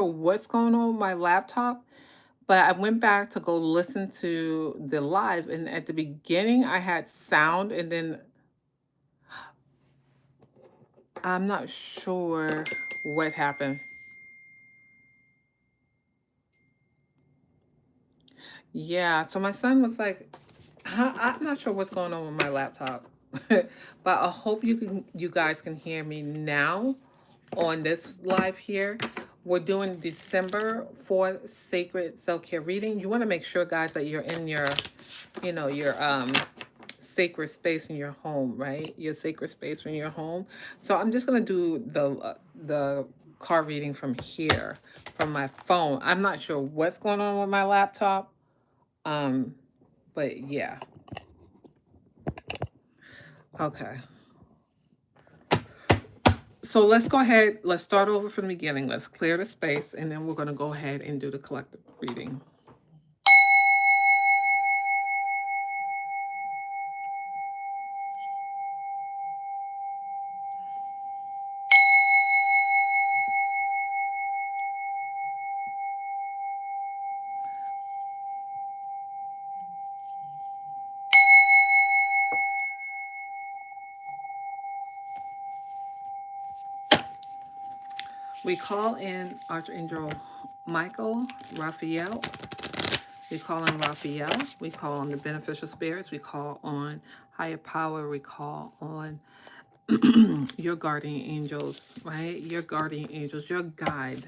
what's going on with my laptop, but I went back to go listen to the live, and at the beginning I had sound, and then I'm not sure what happened. Yeah, so my son was like, I'm not sure what's going on with my laptop, but I hope you guys can hear me now on this live here. We're doing December 4th sacred self-care reading. You want to make sure, guys, that you're in your, your sacred space in your home, right? Your sacred space in your home. So I'm just gonna do the card reading from here, from my phone. I'm not sure what's going on with my laptop, um, but yeah. Okay. So let's go ahead. Let's start over from the beginning. Let's clear the space, and then we're gonna go ahead and do the collective reading. We call in Archangel Michael, Raphael. We call on Raphael. We call on the beneficial spirits. We call on higher power. We call on your guardian angels, right? Your guardian angels, your guide,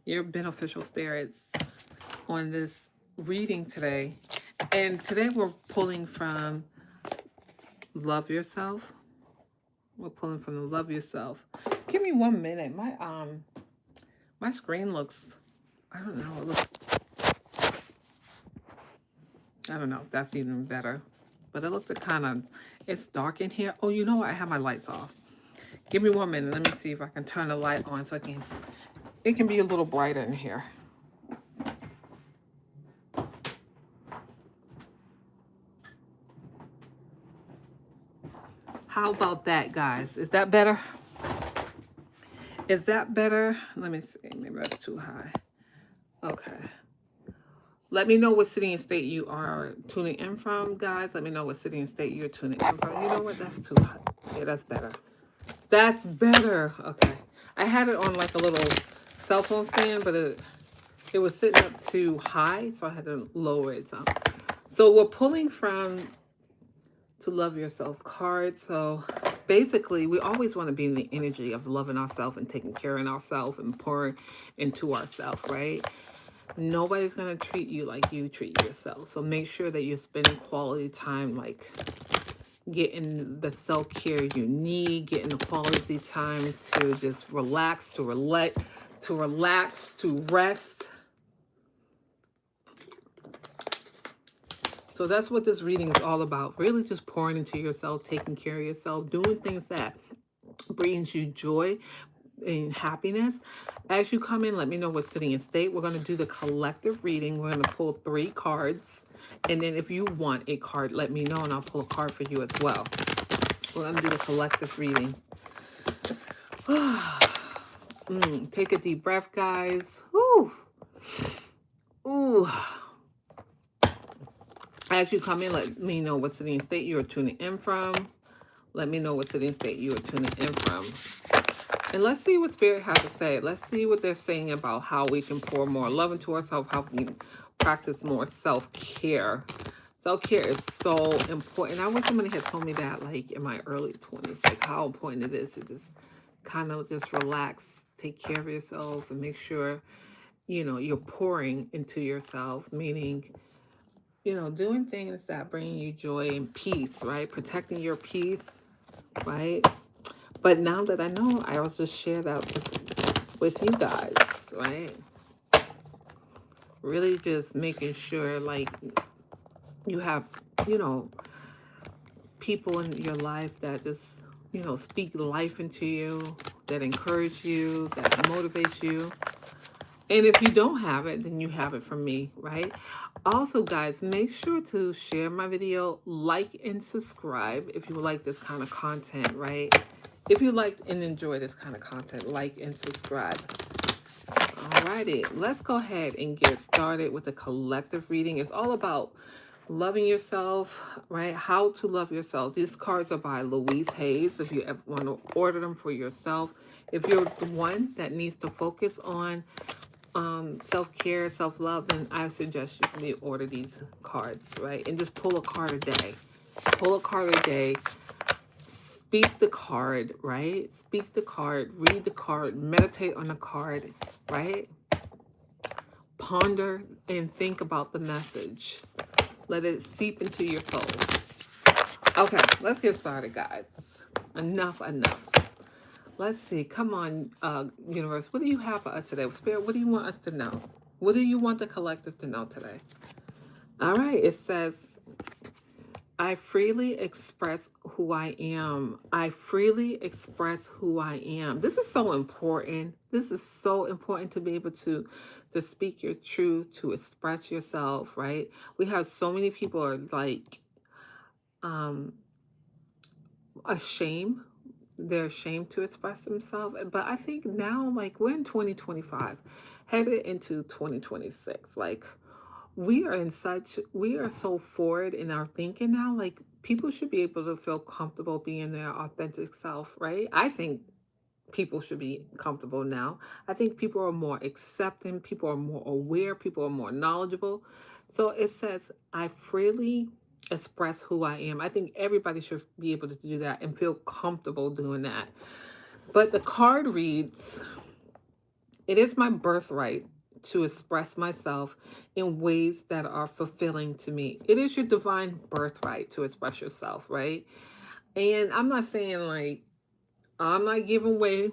your beneficial spirits on this reading today. And today we're pulling from Love Yourself. We're pulling from the Love Yourself. Give me 1 minute. My screen looks, I don't know, I don't know if that's even better. But it looks kind of, it's dark in here. Oh, you know what? I have my lights off. Give me 1 minute. Let me see if I can turn the light on so it can be a little brighter in here. How about that, guys? Is that better? Is that better? Let me see. Maybe that's too high. Okay. Let me know what city and state you are tuning in from, guys. Let me know what city and state you're tuning in from. You know what? That's too high. Yeah, that's better. That's better. Okay. I had it on like a little cell phone stand, but it was sitting up too high, so I had to lower it some. So we're pulling from To Love Yourself card. So basically, we always want to be in the energy of loving ourselves and taking care of ourselves and pouring into ourselves, right? Nobody's going to treat you like you treat yourself. So make sure that you're spending quality time, like getting the self-care you need, getting the quality time to just relax, to rest. So that's what this reading is all about. Really just pouring into yourself, taking care of yourself, doing things that brings you joy and happiness. As you come in, let me know what city and state. We're going to do the collective reading. We're going to pull 3 cards. And then if you want a card, let me know and I'll pull a card for you as well. We're going to do the collective reading. Take a deep breath, guys. Ooh. Ooh. As you come in, let me know what city and state you are tuning in from. Let me know what city and state you are tuning in from. And let's see what Spirit has to say. Let's see what they're saying about how we can pour more love into ourselves, how we can practice more self-care. Self-care is so important. I wish somebody had told me that, like, in my early 20s, like, how important it is to just kind of just relax, take care of yourself, and make sure, you're pouring into yourself, meaning, doing things that bring you joy and peace, right? Protecting your peace, right? But now that I know, I'll just share that with you guys, right? Really just making sure, like, you have, people in your life that just, speak life into you, that encourage you, that motivates you. And if you don't have it, then you have it from me, right? Also, guys, make sure to share my video, like and subscribe if you like this kind of content, right? If you like and enjoy this kind of content, like and subscribe. Alrighty, let's go ahead and get started with the collective reading. It's all about loving yourself, right? How to love yourself. These cards are by Louise Hayes. If you ever want to order them for yourself, if you're the one that needs to focus on self-care, self-love, then I suggest you order these cards, right? And just pull a card a day. Pull a card a day. Speak the card, right? Speak the card, read the card, meditate on the card, right? Ponder and think about the message. Let it seep into your soul. Okay, let's get started, guys. Enough. Let's see. Come on, universe. What do you have for us today? Spirit, what do you want us to know? What do you want the collective to know today? All right, it says, I freely express who I am. I freely express who I am. This is so important. This is so important to be able to speak your truth, to express yourself, right? We have so many people are like ashamed. They're ashamed to express themselves. But I think now, like, we're in 2025, headed into 2026. Like, we are so forward in our thinking now. Like, people should be able to feel comfortable being their authentic self, right? I think people should be comfortable now. I think people are more accepting, people are more aware, people are more knowledgeable. So it says, I freely express who I am. I think everybody should be able to do that and feel comfortable doing that. But the card reads, it is my birthright to express myself in ways that are fulfilling to me. It is your divine birthright to express yourself, right? And I'm not saying like, I'm not giving way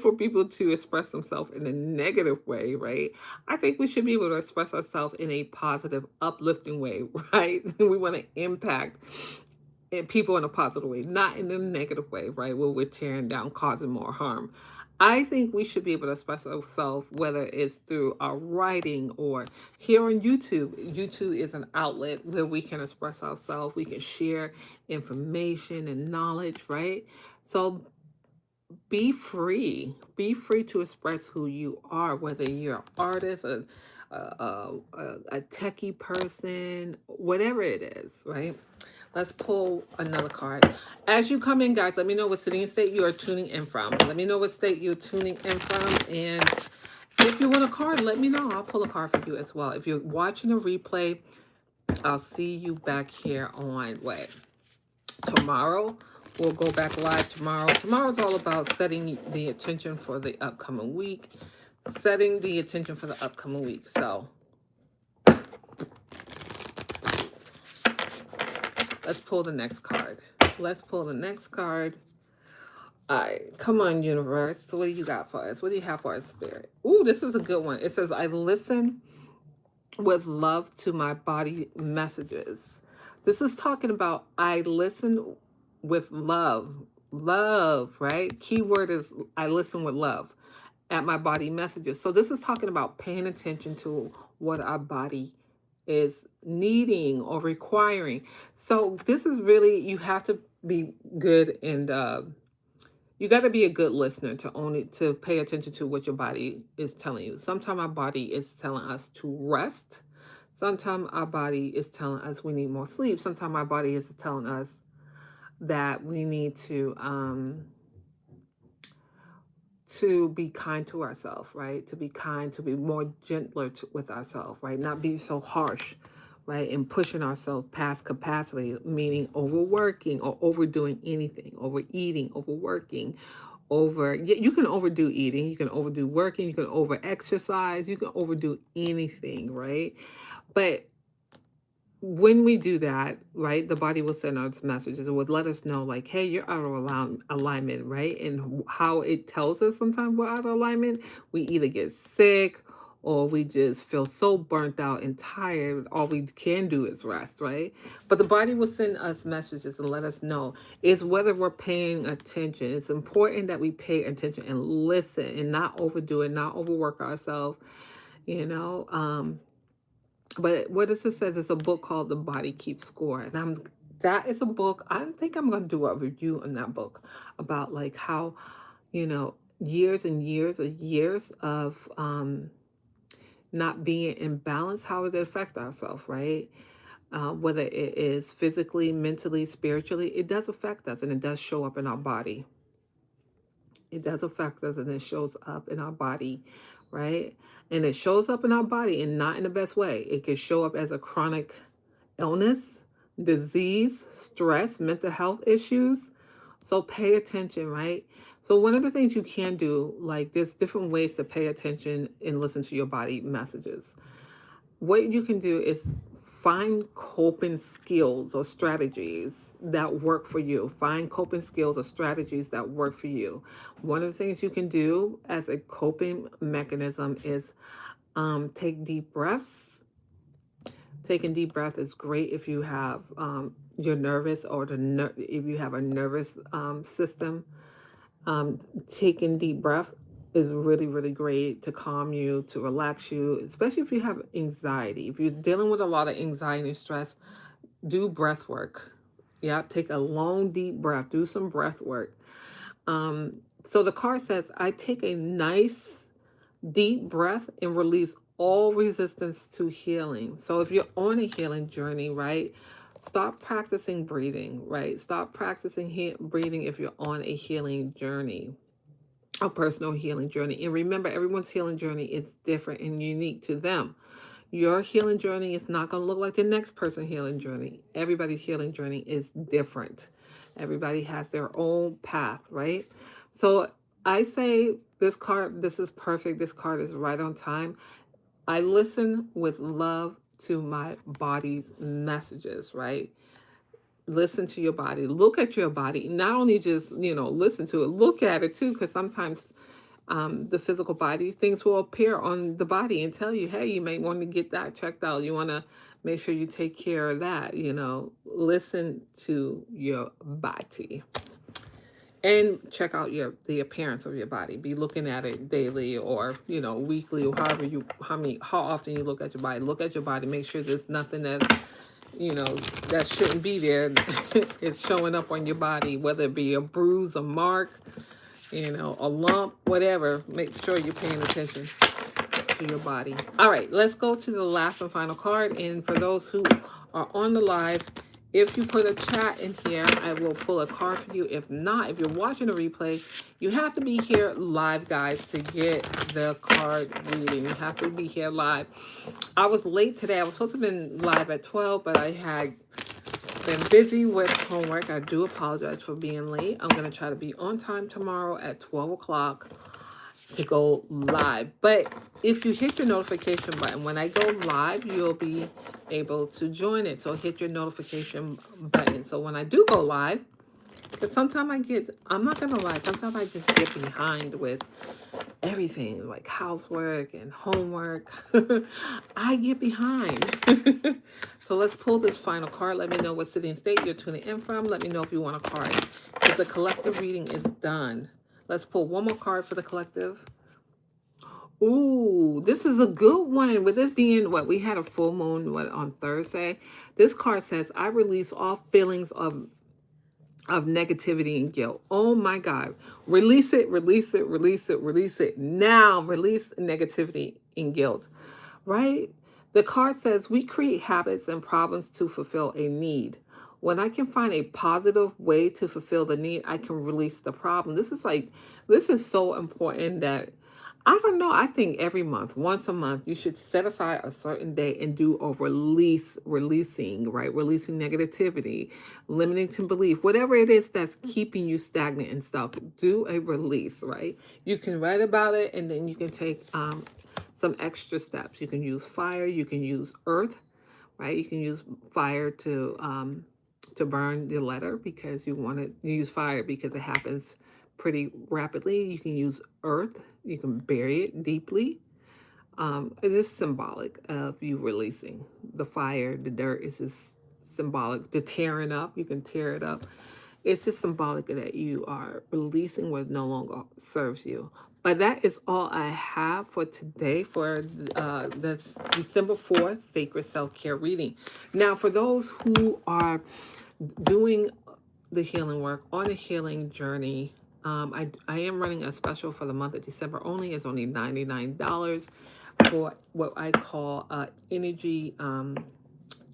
for people to express themselves in a negative way, right? I think we should be able to express ourselves in a positive, uplifting way, right? We want to impact people in a positive way, not in a negative way, right? Where we're tearing down, causing more harm. I think we should be able to express ourselves, whether it's through our writing or here on YouTube. YouTube is an outlet where we can express ourselves. We can share information and knowledge, right? So be free to express who you are, whether you're an artist, a techie person, whatever it is, right? Let's pull another card. As you come in, guys, let me know what city and state you are tuning in from. Let me know what state you're tuning in from. And if you want a card, let me know. I'll pull a card for you as well. If you're watching a replay, I'll see you back here on what? Tomorrow. We'll go back live tomorrow. Tomorrow's all about setting the attention for the upcoming week. Setting the attention for the upcoming week. So let's pull the next card. Let's pull the next card. All right, come on, universe. So what do you got for us? What do you have for us, spirit? Ooh, this is a good one. It says, I listen with love to my body messages. This is talking about I listen with love. Love, right? Keyword is I listen with love at my body messages. So this is talking about paying attention to what our body is needing or requiring. So this is really, you have to be good and you got to be a good listener to to pay attention to what your body is telling you. Sometimes our body is telling us to rest. Sometimes our body is telling us we need more sleep. Sometimes our body is telling us that we need to be kind to ourselves, right? To be kind, to be more gentler with ourselves, right? Not be so harsh, right? And pushing ourselves past capacity, meaning overworking or overdoing anything, overeating, overworking, you can overdo eating, you can overdo working, you can over exercise, you can overdo anything, right? But when we do that, right, the body will send us messages. It would let us know, like, hey, you're out of alignment, right? And how it tells us sometimes we're out of alignment, we either get sick or we just feel so burnt out and tired. All we can do is rest, right? But the body will send us messages and let us know. It's whether we're paying attention. It's important that we pay attention and listen and not overdo it, not overwork ourselves, you know. But what this says is a book called The Body Keeps Score. And that is a book. I think I'm going to do a review on that book about like how, you know, years and years of not being in balance, how would it affect ourselves, right? Whether it is physically, mentally, spiritually, it does affect us, and it does show up in our body. It does affect us, and it shows up in our body, right? And it shows up in our body, and not in the best way. It can show up as a chronic illness, disease, stress, mental health issues. So pay attention, right? So one of the things you can do, like there's different ways to pay attention and listen to your body messages. What you can do is find coping skills or strategies that work for you. Find coping skills or strategies that work for you. One of the things you can do as a coping mechanism is take deep breaths. Taking deep breath is great if you have you're nervous, or if you have a nervous system. Taking deep breath is really, really great to calm you, to relax you, especially if you have anxiety. If you're dealing with a lot of anxiety and stress, do breath work. Yeah, take a long, deep breath. Do some breath work. So the card says, I take a nice, deep breath and release all resistance to healing. So if you're on a healing journey, right? Stop practicing breathing, right? Stop practicing breathing if you're on a healing journey, a personal healing journey. And remember, everyone's healing journey is different and unique to them. Your healing journey is not going to look like the next person's healing journey. Everybody's healing journey is different. Everybody has their own path, right? So I say this is perfect. This card is right on time. I listen with love to my body's messages, right? Listen to your body. Look at your body. Not only just, listen to it, look at it too, because sometimes the physical body, things will appear on the body and tell you, hey, you may want to get that checked out. You want to make sure you take care of that. Listen to your body. And check out the appearance of your body. Be looking at it daily, or weekly, or how often you look at your body. Look at your body. Make sure there's nothing that shouldn't be there. It's showing up on your body, whether it be a bruise, a mark, a lump, whatever. Make sure you're paying attention to your body. All right, let's go to the last and final card. And for those who are on the live, if you put a chat in here, I will pull a card for you. If not, if you're watching a replay, you have to be here live, guys, to get the card reading. You have to be here live. I was late today. I was supposed to have been live at 12, but I had been busy with homework. I do apologize for being late. I'm going to try to be on time tomorrow at 12 o'clock to go live. But if you hit your notification button, when I go live, you'll be able to join it. So hit your notification button. So when I do go live, because sometimes I'm not going to lie, sometimes I just get behind with everything, like housework and homework. I get behind. So let's pull this final card. Let me know what city and state you're tuning in from. Let me know if you want a card, because the collective reading is done. Let's pull one more card for the collective. Ooh, this is a good one. With this being we had a full moon on Thursday. This card says, I release all feelings of negativity and guilt. Oh my God. Release it, release it, release it, release it. Now release negativity and guilt. Right? The card says, we create habits and problems to fulfill a need. When I can find a positive way to fulfill the need, I can release the problem. This is so important that I don't know. I think every month, once a month, you should set aside a certain day and do a releasing, right? Releasing negativity, limiting belief, whatever it is that's keeping you stagnant and stuck. Do a release, right? You can write about it, and then you can take some extra steps. You can use fire. You can use earth, right? You can use fire to burn the letter, because you use fire because it happens pretty rapidly. You can use earth. You can bury it deeply. It is symbolic of you releasing. The fire, the dirt is just symbolic. The tearing up, you can tear it up. It's just symbolic that you are releasing what no longer serves you. But that is all I have for today, for this December 4th Sacred Self-Care reading. Now, for those who are doing the healing work, on a healing journey, I am running a special for the month of December only. It's only $99 for what I call energy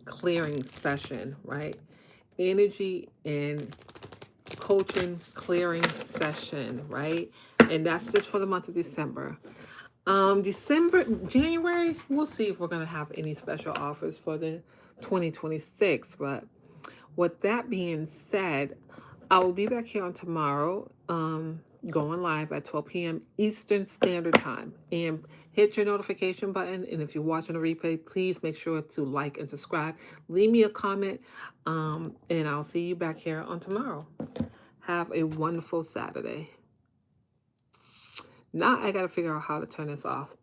clearing session, right? Energy and coaching clearing session, right? And that's just for the month of December. January, we'll see if we're going to have any special offers for the 2026. But with that being said, I will be back here on tomorrow, going live at 12 p.m. Eastern Standard Time. And hit your notification button. And if you're watching a replay, please make sure to like and subscribe. Leave me a comment, and I'll see you back here on tomorrow. Have a wonderful Saturday. Now I got to figure out how to turn this off.